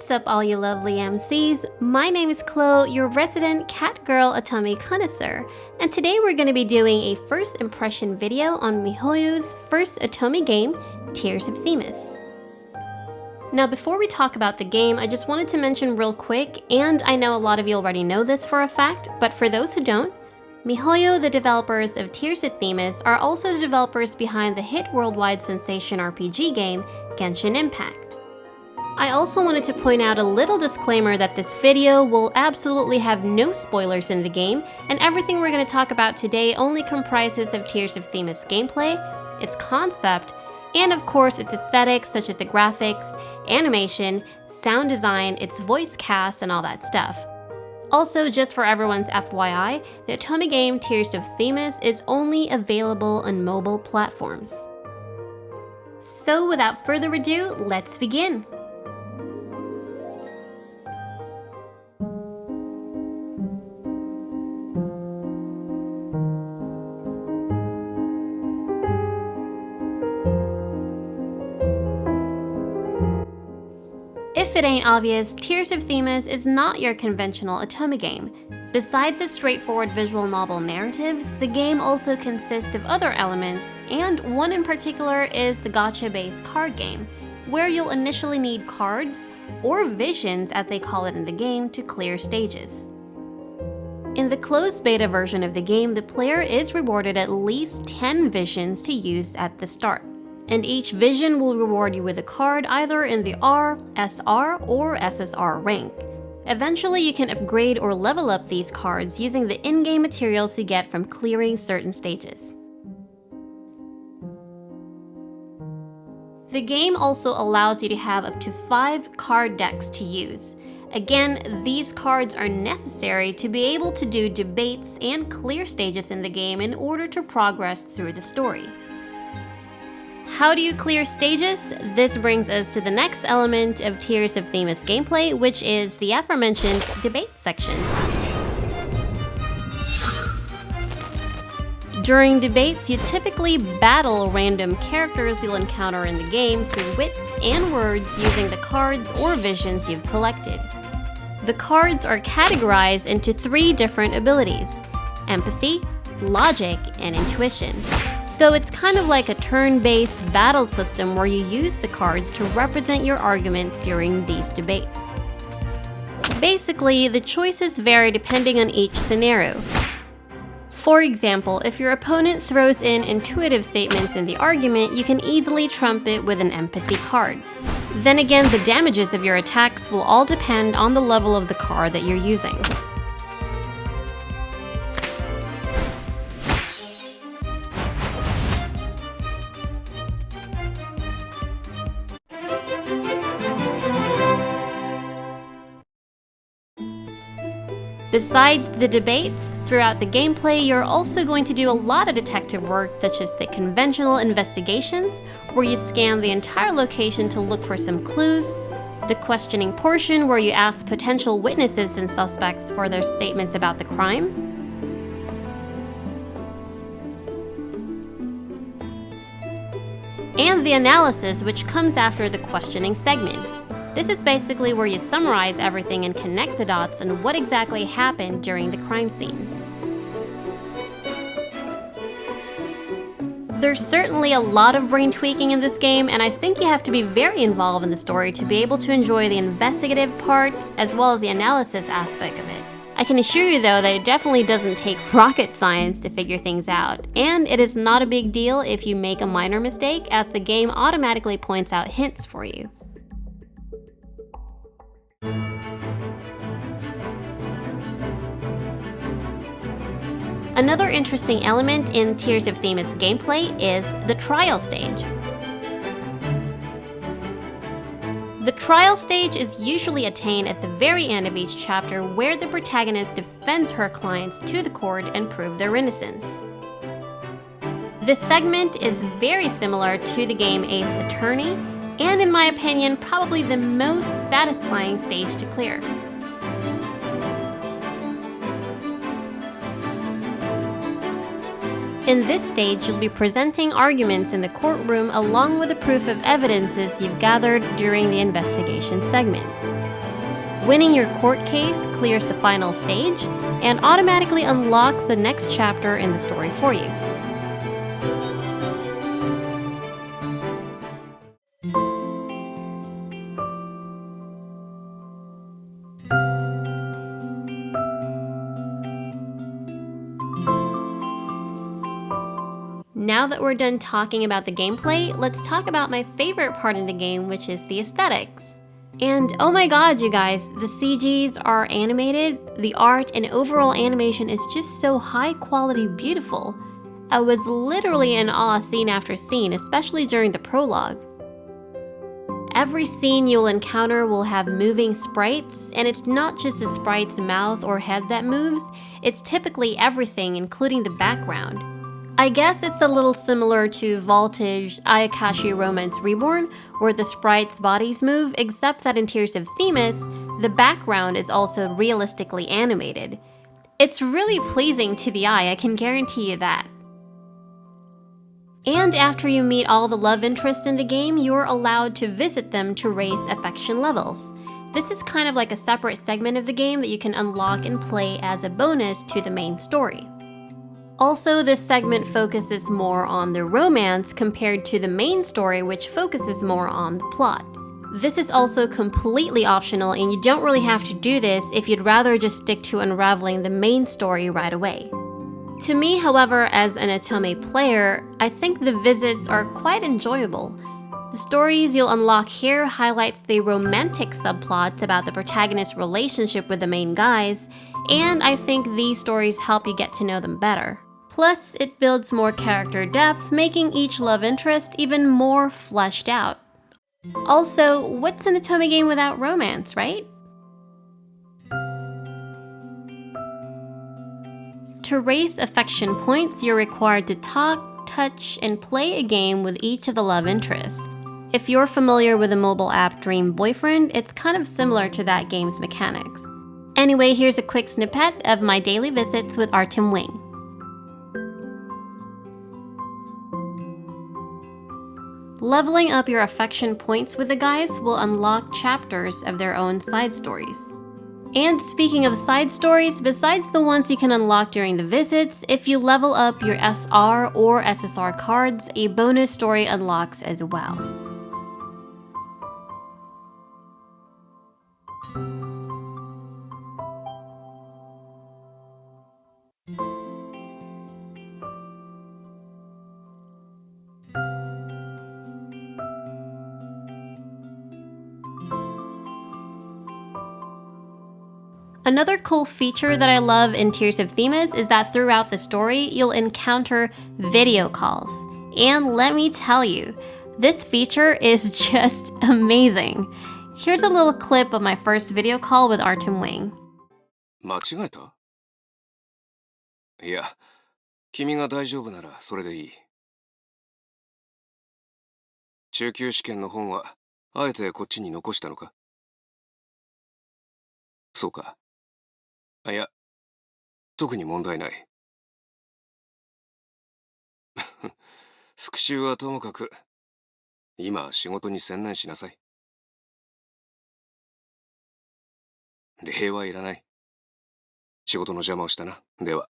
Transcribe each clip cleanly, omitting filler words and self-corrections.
What's up, all you lovely MCs? My name is Chloe, your resident cat girl Otome connoisseur, and today we're going to be doing a first impression video on miHoYo's first Otome game, Tears of Themis. Now before we talk about the game, I just wanted to mention real quick, and I know a lot of you already know this for a fact, but for those who don't, miHoYo, the developers of Tears of Themis, are also the developers behind the hit worldwide sensation RPG game, Genshin Impact. I also wanted to point out a little disclaimer that this video will absolutely have no spoilers in the game, and everything we're going to talk about today only comprises of Tears of Themis gameplay, its concept, and of course its aesthetics such as the graphics, animation, sound design, its voice cast, and all that stuff. Also, just for everyone's FYI, the Otome game Tears of Themis is only available on mobile platforms. So without further ado, let's begin! If it ain't obvious, Tears of Themis is not your conventional Otome game. Besides the straightforward visual novel narratives, the game also consists of other elements, and one in particular is the gacha-based card game, where you'll initially need cards, or visions as they call it in the game, to clear stages. In the closed beta version of the game, the player is rewarded at least 10 visions to use at the start. And each vision will reward you with a card either in the R, SR, or SSR rank. Eventually you can upgrade or level up these cards using the in-game materials you get from clearing certain stages. The game also allows you to have up to 5 card decks to use. Again, these cards are necessary to be able to do debates and clear stages in the game in order to progress through the story. How do you clear stages? This brings us to the next element of Tears of Themis gameplay, which is the aforementioned debate section. During debates, you typically battle random characters you'll encounter in the game through wits and words using the cards or visions you've collected. The cards are categorized into 3 different abilities: empathy, logic, and intuition. So it's kind of like a turn-based battle system where you use the cards to represent your arguments during these debates. Basically, the choices vary depending on each scenario. For example, if your opponent throws in intuitive statements in the argument, you can easily trump it with an empathy card. Then again, the damages of your attacks will all depend on the level of the card that you're using. Besides the debates, throughout the gameplay, you're also going to do a lot of detective work, such as the conventional investigations, where you scan the entire location to look for some clues, the questioning portion, where you ask potential witnesses and suspects for their statements about the crime, and the analysis, which comes after the questioning segment. This is basically where you summarize everything and connect the dots on what exactly happened during the crime scene. There's certainly a lot of brain tweaking in this game, and I think you have to be very involved in the story to be able to enjoy the investigative part as well as the analysis aspect of it. I can assure you though that it definitely doesn't take rocket science to figure things out, and it is not a big deal if you make a minor mistake, as the game automatically points out hints for you. Another interesting element in Tears of Themis gameplay is the trial stage. The trial stage is usually attained at the very end of each chapter, where the protagonist defends her clients to the court and prove their innocence. This segment is very similar to the game Ace Attorney, and in my opinion, probably the most satisfying stage to clear. In this stage, you'll be presenting arguments in the courtroom along with the proof of evidences you've gathered during the investigation segments. Winning your court case clears the final stage and automatically unlocks the next chapter in the story for you. Now that we're done talking about the gameplay, let's talk about my favorite part in the game, which is the aesthetics. And oh my god, you guys, the CGs are animated, the art and overall animation is just so high quality beautiful. I was literally in awe scene after scene, especially during the prologue. Every scene you'll encounter will have moving sprites, and it's not just the sprite's mouth or head that moves, it's typically everything, including the background. I guess it's a little similar to Voltage's Ayakashi Romance Reborn, where the sprites' bodies move, except that in Tears of Themis, the background is also realistically animated. It's really pleasing to the eye, I can guarantee you that. And after you meet all the love interests in the game, you're allowed to visit them to raise affection levels. This is kind of like a separate segment of the game that you can unlock and play as a bonus to the main story. Also, this segment focuses more on the romance compared to the main story, which focuses more on the plot. This is also completely optional, and you don't really have to do this if you'd rather just stick to unraveling the main story right away. To me, however, as an Otome player, I think the visits are quite enjoyable. The stories you'll unlock here highlights the romantic subplots about the protagonist's relationship with the main guys, and I think these stories help you get to know them better. Plus, it builds more character depth, making each love interest even more fleshed out. Also, what's an Otome game without romance, right? To raise affection points, you're required to talk, touch, and play a game with each of the love interests. If you're familiar with the mobile app Dream Boyfriend, it's kind of similar to that game's mechanics. Anyway, here's a quick snippet of my daily visits with Artem Wing. Leveling up your affection points with the guys will unlock chapters of their own side stories. And speaking of side stories, besides the ones you can unlock during the visits, if you level up your SR or SSR cards, a bonus story unlocks as well. Another cool feature that I love in Tears of Themis is that throughout the story, you'll encounter video calls. And let me tell you, this feature is just amazing. Here's a little clip of my first video call with Artem Wing. 間違えた？いや、君が大丈夫ならそれでいい。中級試験の本はあえてこっちに残したのか？そうか。いや、特に問題ない。復習はともかく、今仕事に専念しなさい。礼はいらない。仕事の邪魔をしたな。では。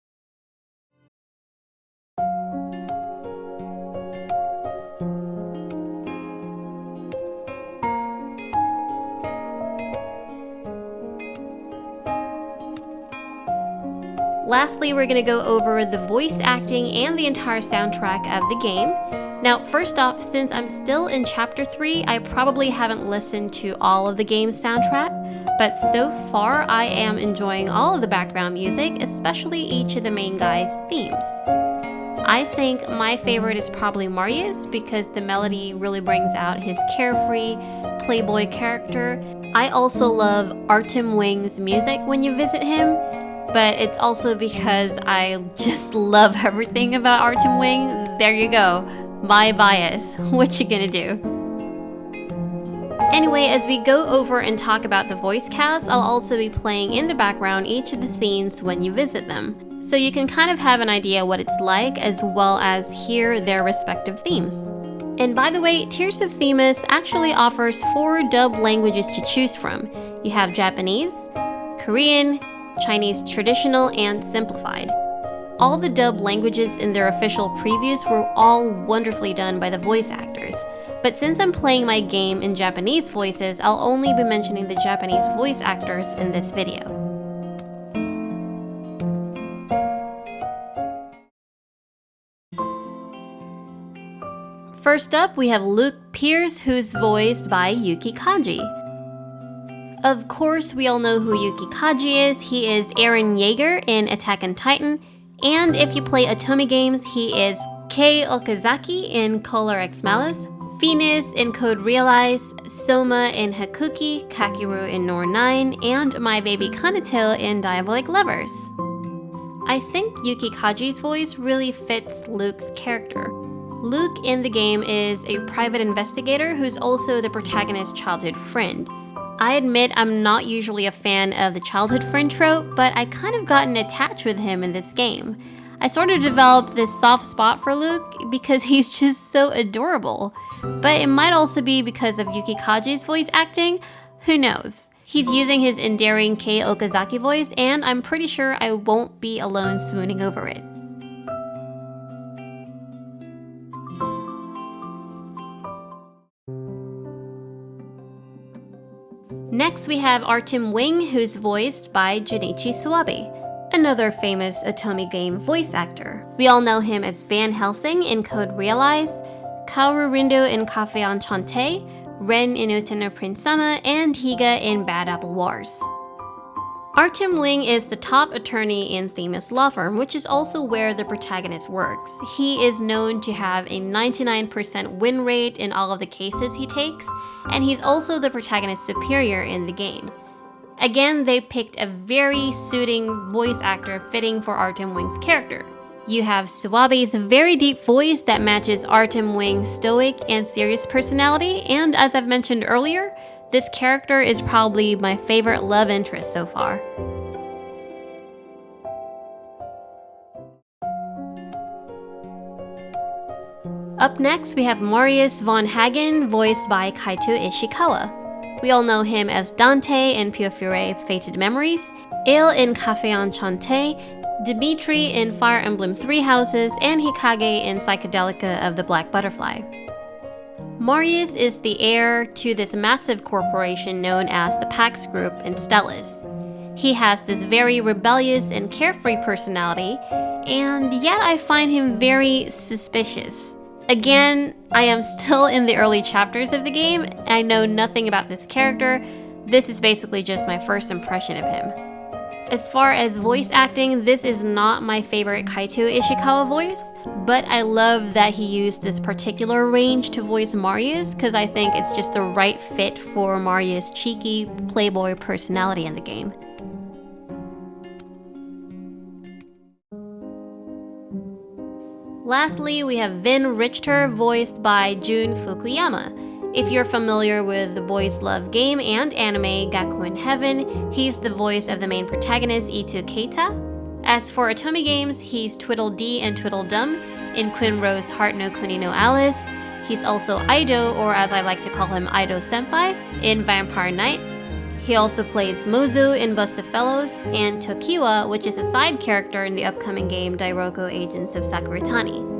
Lastly, we're going to go over the voice acting and the entire soundtrack of the game. Now, first off, since I'm still in Chapter 3, I probably haven't listened to all of the game's soundtrack, but so far I am enjoying all of the background music, especially each of the main guys' themes. I think my favorite is probably Marius because the melody really brings out his carefree, playboy character. I also love Artem Wing's music when you visit him, but it's also because I just love everything about Artem Wing. There you go, my bias. What you gonna do? Anyway, as we go over and talk about the voice cast, I'll also be playing in the background each of the scenes when you visit them, so you can kind of have an idea what it's like as well as hear their respective themes. And by the way, Tears of Themis actually offers 4 dub languages to choose from. You have Japanese, Korean, Chinese traditional, and simplified. All the dub languages in their official previews were all wonderfully done by the voice actors. But since I'm playing my game in Japanese voices, I'll only be mentioning the Japanese voice actors in this video. First up, we have Luke Pierce, who's voiced by Yuki Kaji. Of course, we all know who Yuki Kaji is. He is Eren Yeager in Attack on Titan. And if you play Otome games, he is Kei Okazaki in Color X Malice, Venus in Code Realize, Soma in Hakuki, Kakeru in Nor 9, and my baby Kanito in Diabolic Lovers. I think Yuki Kaji's voice really fits Luke's character. Luke in the game is a private investigator who's also the protagonist's childhood friend. I admit I'm not usually a fan of the childhood friend trope, but I kind of gotten attached with him in this game. I sort of developed this soft spot for Luke because he's just so adorable. But it might also be because of Yuki Kaji's voice acting, who knows? He's using his endearing Kei Okazaki voice, and I'm pretty sure I won't be alone swooning over it. Next, we have Artem Wing, who's voiced by Junichi Suwabe, another famous Otome game voice actor. We all know him as Van Helsing in Code Realize, Kaoru Rindo in Cafe Enchanté, Ren in Utena Prince Sama, and Higa in Bad Apple Wars. Artem Wing is the top attorney in Themis law firm, which is also where the protagonist works. He is known to have a 99% win rate in all of the cases he takes, and he's also the protagonist's superior in the game. Again, they picked a very suiting voice actor fitting for Artem Wing's character. You have Suwabe's very deep voice that matches Artem Wing's stoic and serious personality, and as I've mentioned earlier, this character is probably my favorite love interest so far. Up next, we have Marius von Hagen, voiced by Kaito Ishikawa. We all know him as Dante in Pure Fury Fated Memories, Ale in Cafe Enchanté, Dimitri in Fire Emblem Three Houses, and Hikage in Psychedelica of the Black Butterfly. Marius is the heir to this massive corporation known as the Pax Group in Stelis. He has this very rebellious and carefree personality, and yet I find him very suspicious. Again, I am still in the early chapters of the game. I know nothing about this character. This is basically just my first impression of him. As far as voice acting, this is not my favorite Kaito Ishikawa voice, but I love that he used this particular range to voice Marius because I think it's just the right fit for Marius' cheeky playboy personality in the game. Lastly, we have Vin Richter, voiced by Jun Fukuyama. If you're familiar with the boys love game and anime Gakuen Heaven, he's the voice of the main protagonist Itu Keita. As for Otome games, he's Twiddledee and Twiddledum in Quinrose Heart no Kuni no Alice. He's also Aido, or as I like to call him, Aido Senpai, in Vampire Knight. He also plays Mozu in Bust of Fellows, and Tokiwa, which is a side character in the upcoming game Dairoko Agents of Sakuratani.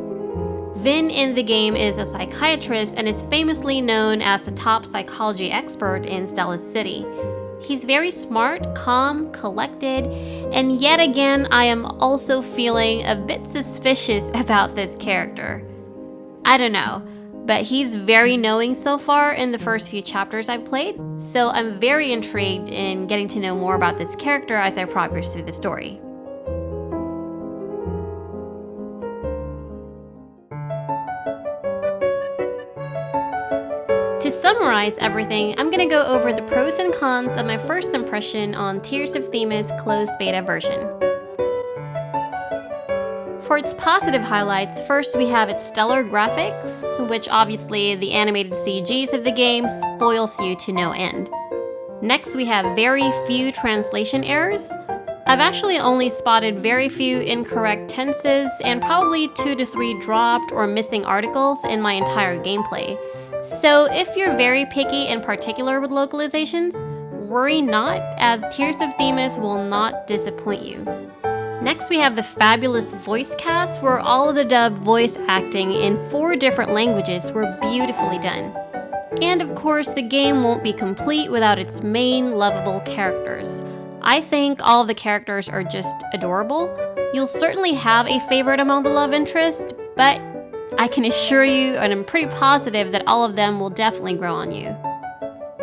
Vin in the game is a psychiatrist and is famously known as a top psychology expert in Stelis City. He's very smart, calm, collected, and yet again, I am also feeling a bit suspicious about this character. I don't know, but he's very knowing so far in the first few chapters I've played, so I'm very intrigued in getting to know more about this character as I progress through the story. To summarize everything, I'm going to go over the pros and cons of my first impression on Tears of Themis closed beta version. For its positive highlights, first we have its stellar graphics, which obviously the animated CGs of the game spoils you to no end. Next we have very few translation errors. I've actually only spotted very few incorrect tenses and probably 2 to 3 dropped or missing articles in my entire gameplay. So if you're very picky and particular with localizations, worry not, as Tears of Themis will not disappoint you. Next we have the fabulous voice cast, where all of the dubbed voice acting in 4 different languages were beautifully done. And of course, the game won't be complete without its main lovable characters. I think all of the characters are just adorable. You'll certainly have a favorite among the love interest, but I can assure you, and I'm pretty positive, that all of them will definitely grow on you.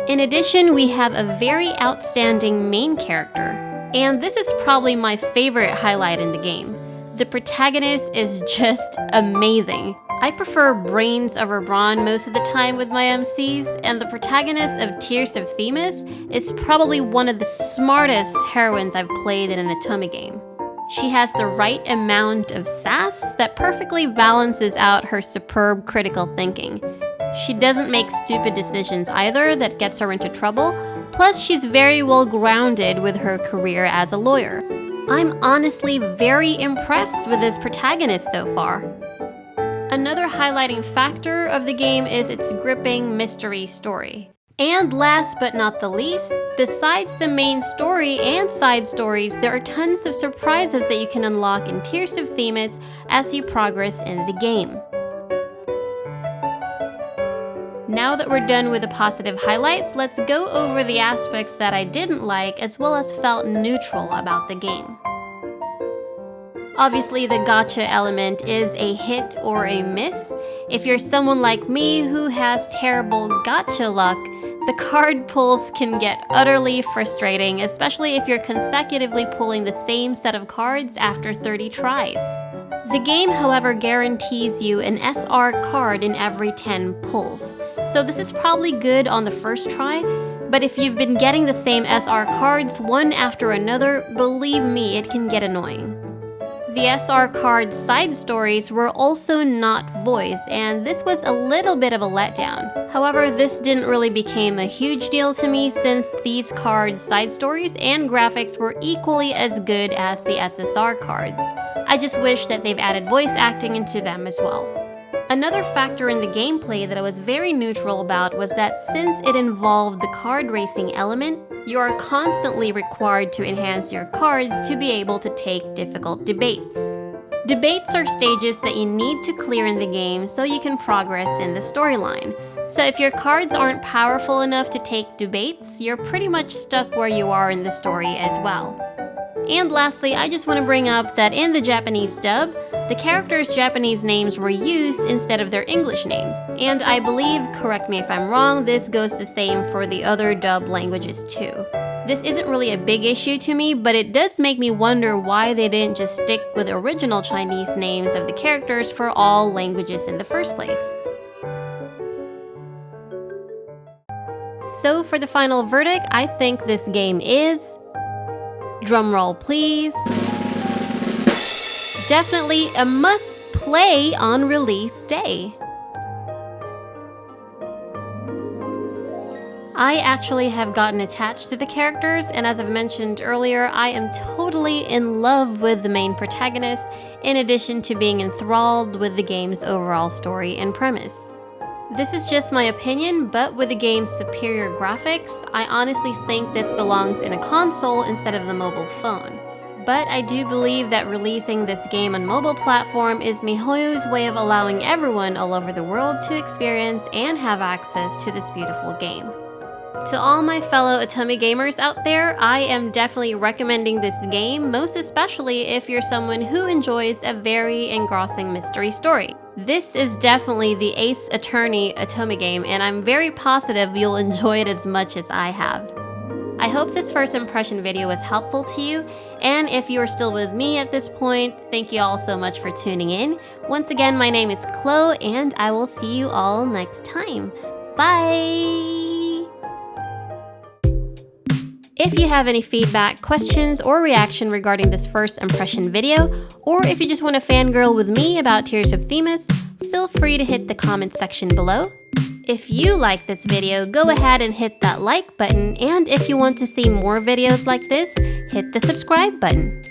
In addition, we have a very outstanding main character, and this is probably my favorite highlight in the game. The protagonist is just amazing. I prefer brains over brawn most of the time with my MCs, and the protagonist of Tears of Themis is probably one of the smartest heroines I've played in an Otome game. She has the right amount of sass that perfectly balances out her superb critical thinking. She doesn't make stupid decisions either that gets her into trouble, plus she's very well grounded with her career as a lawyer. I'm honestly very impressed with this protagonist so far. Another highlighting factor of the game is its gripping mystery story. And last but not the least, besides the main story and side stories, there are tons of surprises that you can unlock in Tears of Themis as you progress in the game. Now that we're done with the positive highlights, let's go over the aspects that I didn't like as well as felt neutral about the game. Obviously, the gacha element is a hit or a miss. If you're someone like me who has terrible gacha luck, the card pulls can get utterly frustrating, especially if you're consecutively pulling the same set of cards after 30 tries. The game, however, guarantees you an SR card in every 10 pulls, so this is probably good on the first try, but if you've been getting the same SR cards one after another, believe me, it can get annoying. The SR card side stories were also not voiced, and this was a little bit of a letdown. However, this didn't really become a huge deal to me since these card side stories and graphics were equally as good as the SSR cards. I just wish that they've added voice acting into them as well. Another factor in the gameplay that I was very neutral about was that since it involved the card racing element, you are constantly required to enhance your cards to be able to take difficult debates. Debates are stages that you need to clear in the game so you can progress in the storyline. So if your cards aren't powerful enough to take debates, you're pretty much stuck where you are in the story as well. And lastly, I just want to bring up that in the Japanese dub, the characters' Japanese names were used instead of their English names. And I believe, correct me if I'm wrong, this goes the same for the other dub languages too. This isn't really a big issue to me, but it does make me wonder why they didn't just stick with original Chinese names of the characters for all languages in the first place. So for the final verdict, I think this game is, drumroll please, definitely a must-play on release day. I actually have gotten attached to the characters, and as I've mentioned earlier, I am totally in love with the main protagonist, in addition to being enthralled with the game's overall story and premise. This is just my opinion, but with the game's superior graphics, I honestly think this belongs in a console instead of the mobile phone. But I do believe that releasing this game on mobile platform is miHoYo's way of allowing everyone all over the world to experience and have access to this beautiful game. To all my fellow Otome gamers out there, I am definitely recommending this game, most especially if you're someone who enjoys a very engrossing mystery story. This is definitely the Ace Attorney Otome game, and I'm very positive you'll enjoy it as much as I have. I hope this first impression video was helpful to you, and if you are still with me at this point, thank you all so much for tuning in. Once again, my name is Chloe, and I will see you all next time. Bye! If you have any feedback, questions, or reaction regarding this first impression video, or if you just want to fangirl with me about Tears of Themis, feel free to hit the comment section below. If you like this video, go ahead and hit that like button, and if you want to see more videos like this, hit the subscribe button.